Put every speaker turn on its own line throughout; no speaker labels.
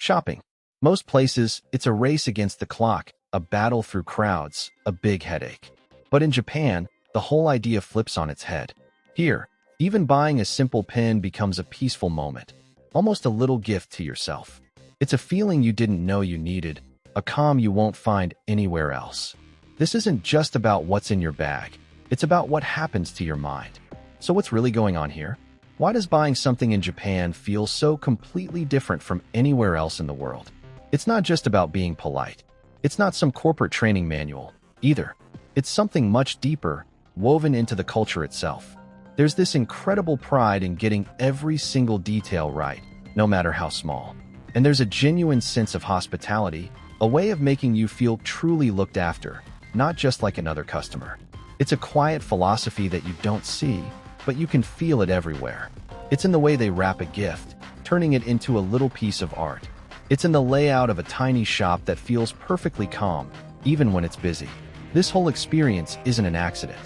Shopping. Most places, it's a race against the clock, a battle through crowds, a big headache. But in Japan, the whole idea flips on its head. Here, even buying a simple pen becomes a peaceful moment, almost a little gift to yourself. It's a feeling you didn't know you needed, a calm you won't find anywhere else. This isn't just about what's in your bag, it's about what happens to your mind. So what's really going on here? Why does buying something in Japan feel so completely different from anywhere else in the world? It's not just about being polite. It's not some corporate training manual, either. It's something much deeper, woven into the culture itself. There's this incredible pride in getting every single detail right, no matter how small. And there's a genuine sense of hospitality, a way of making you feel truly looked after, not just like another customer. It's a quiet philosophy that you don't see, but you can feel it everywhere. It's in the way they wrap a gift, turning it into a little piece of art. It's in the layout of a tiny shop that feels perfectly calm, even when it's busy. This whole experience isn't an accident.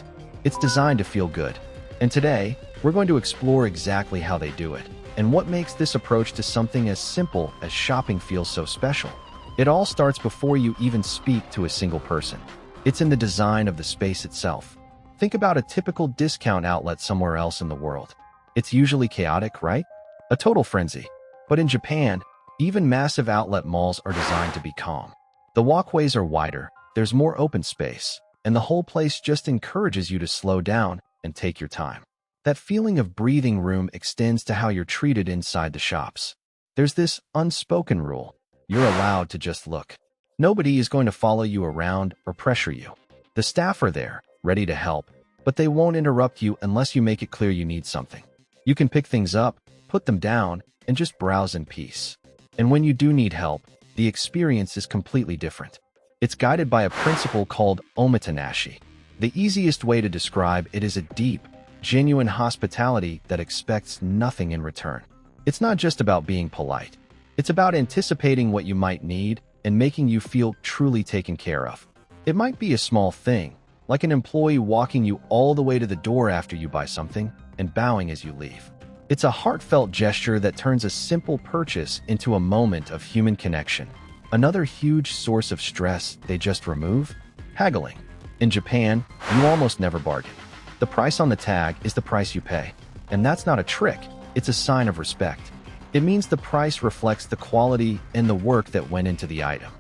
It's designed to feel good. And today, we're going to explore exactly how they do it, and what makes this approach to something as simple as shopping feel so special. It all starts before you even speak to a single person. It's in the design of the space itself. Think about a typical discount outlet somewhere else in the world. It's usually chaotic, right? A total frenzy. But in Japan, even massive outlet malls are designed to be calm. The walkways are wider, there's more open space, and the whole place just encourages you to slow down and take your time. That feeling of breathing room extends to how you're treated inside the shops. There's this unspoken rule. You're allowed to just look. Nobody is going to follow you around or pressure you. The staff are there, ready to help, but they won't interrupt you unless you make it clear you need something. You can pick things up, put them down, and just browse in peace. And when you do need help, the experience is completely different. It's guided by a principle called omotenashi. The easiest way to describe it is a deep, genuine hospitality that expects nothing in return. It's not just about being polite. It's about anticipating what you might need and making you feel truly taken care of. It might be a small thing, like an employee walking you all the way to the door after you buy something and bowing as you leave. It's a heartfelt gesture that turns a simple purchase into a moment of human connection. Another huge source of stress they just remove? Haggling. In Japan, you almost never bargain. The price on the tag is the price you pay. And that's not a trick, it's a sign of respect. It means the price reflects the quality and the work that went into the item.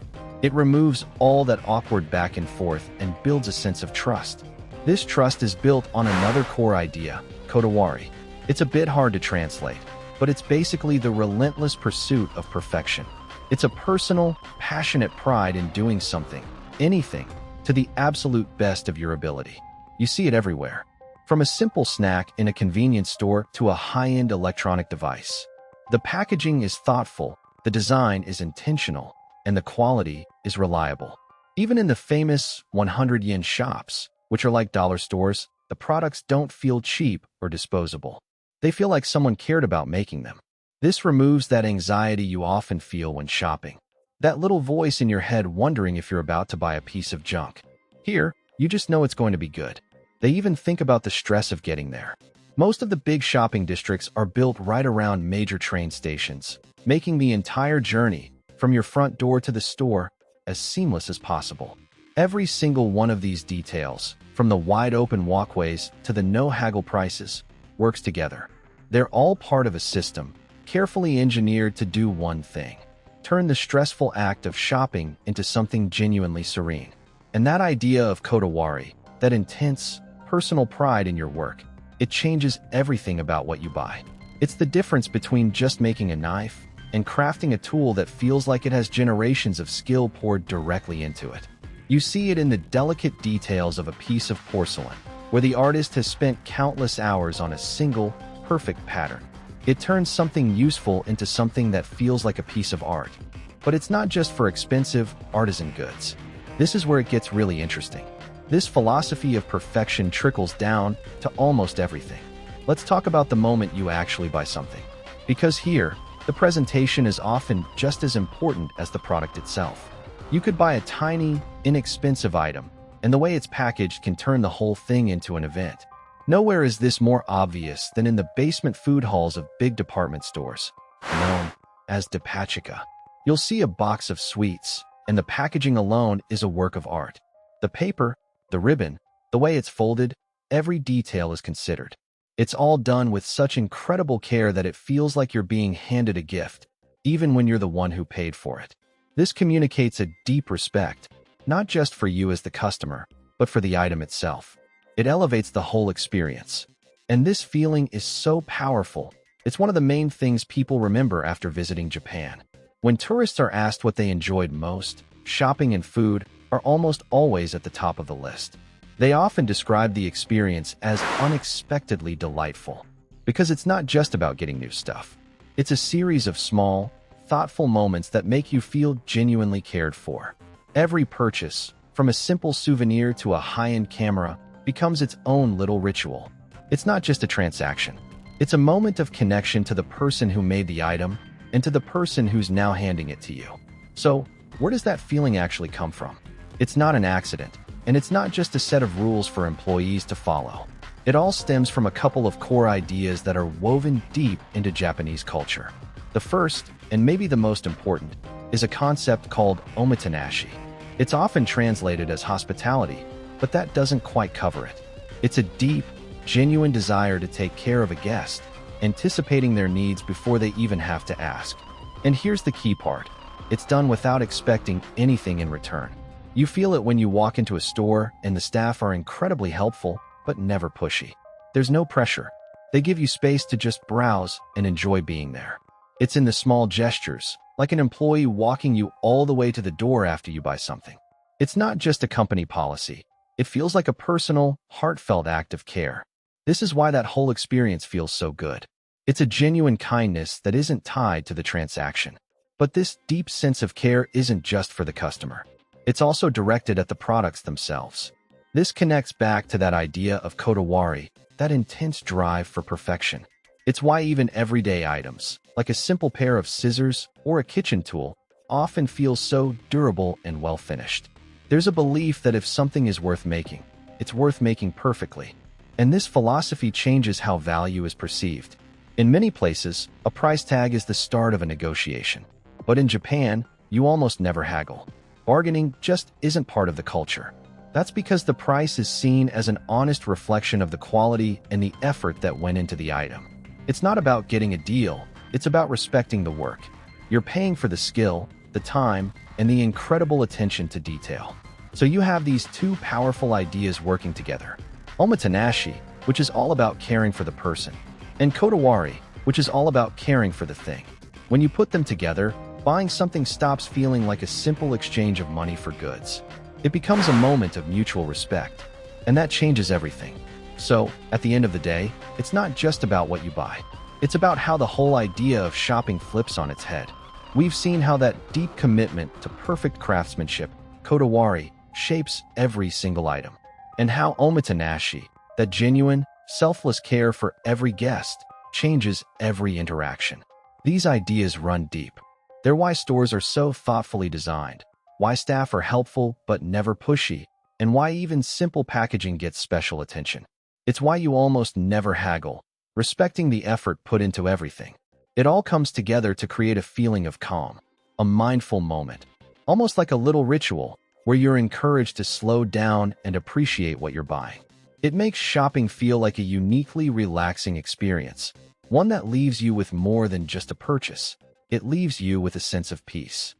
It removes all that awkward back and forth and builds a sense of trust. This trust is built on another core idea, kodawari. It's a bit hard to translate, but it's basically the relentless pursuit of perfection. It's a personal, passionate pride in doing something, anything, to the absolute best of your ability. You see it everywhere, from a simple snack in a convenience store to a high-end electronic device. The packaging is thoughtful, the design is intentional, and the quality is reliable. Even in the famous 100-yen shops, which are like dollar stores, the products don't feel cheap or disposable. They feel like someone cared about making them. This removes that anxiety you often feel when shopping. That little voice in your head wondering if you're about to buy a piece of junk. Here, you just know it's going to be good. They even think about the stress of getting there. Most of the big shopping districts are built right around major train stations, making the entire journey, from your front door to the store, as seamless as possible. Every single one of these details, from the wide-open walkways to the no-haggle prices, works together. They're all part of a system, carefully engineered to do one thing: turn the stressful act of shopping into something genuinely serene. And that idea of kodawari, that intense, personal pride in your work, it changes everything about what you buy. It's the difference between just making a knife and crafting a tool that feels like it has generations of skill poured directly into it. You see it in the delicate details of a piece of porcelain, where the artist has spent countless hours on a single, perfect pattern. It turns something useful into something that feels like a piece of art. But it's not just for expensive, artisan goods. This is where it gets really interesting. This philosophy of perfection trickles down to almost everything. Let's talk about the moment you actually buy something. Because here, the presentation is often just as important as the product itself. You could buy a tiny, inexpensive item, and the way it's packaged can turn the whole thing into an event. Nowhere is this more obvious than in the basement food halls of big department stores, known as Depachika. You'll see a box of sweets, and the packaging alone is a work of art. The paper, the ribbon, the way it's folded, every detail is considered. It's all done with such incredible care that it feels like you're being handed a gift, even when you're the one who paid for it. This communicates a deep respect, not just for you as the customer, but for the item itself. It elevates the whole experience. And this feeling is so powerful. It's one of the main things people remember after visiting Japan. When tourists are asked what they enjoyed most, shopping and food are almost always at the top of the list. They often describe the experience as unexpectedly delightful, because it's not just about getting new stuff. It's a series of small, thoughtful moments that make you feel genuinely cared for. Every purchase, from a simple souvenir to a high-end camera, becomes its own little ritual. It's not just a transaction. It's a moment of connection to the person who made the item and to the person who's now handing it to you. So, where does that feeling actually come from? It's not an accident, and it's not just a set of rules for employees to follow. It all stems from a couple of core ideas that are woven deep into Japanese culture. The first, and maybe the most important, is a concept called omotenashi. It's often translated as hospitality, but that doesn't quite cover it. It's a deep, genuine desire to take care of a guest, anticipating their needs before they even have to ask. And here's the key part. It's done without expecting anything in return. You feel it when you walk into a store and the staff are incredibly helpful, but never pushy. There's no pressure. They give you space to just browse and enjoy being there. It's in the small gestures, like an employee walking you all the way to the door after you buy something. It's not just a company policy. It feels like a personal, heartfelt act of care. This is why that whole experience feels so good. It's a genuine kindness that isn't tied to the transaction. But this deep sense of care isn't just for the customer. It's also directed at the products themselves. This connects back to that idea of kodawari, that intense drive for perfection. It's why even everyday items, like a simple pair of scissors or a kitchen tool, often feel so durable and well-finished. There's a belief that if something is worth making, it's worth making perfectly. And this philosophy changes how value is perceived. In many places, a price tag is the start of a negotiation. But in Japan, you almost never haggle. Bargaining just isn't part of the culture. That's because the price is seen as an honest reflection of the quality and the effort that went into the item. It's not about getting a deal, it's about respecting the work. You're paying for the skill, the time, and the incredible attention to detail. So you have these two powerful ideas working together. Omotenashi, which is all about caring for the person, and kodawari, which is all about caring for the thing. When you put them together, buying something stops feeling like a simple exchange of money for goods. It becomes a moment of mutual respect, and that changes everything. So, at the end of the day, it's not just about what you buy. It's about how the whole idea of shopping flips on its head. We've seen how that deep commitment to perfect craftsmanship, kodawari, shapes every single item, and how omotenashi, that genuine, selfless care for every guest, changes every interaction. These ideas run deep. They're why stores are so thoughtfully designed, why staff are helpful but never pushy, and why even simple packaging gets special attention. It's why you almost never haggle, respecting the effort put into everything. It all comes together to create a feeling of calm, a mindful moment, almost like a little ritual where you're encouraged to slow down and appreciate what you're buying. It makes shopping feel like a uniquely relaxing experience, one that leaves you with more than just a purchase. It leaves you with a sense of peace.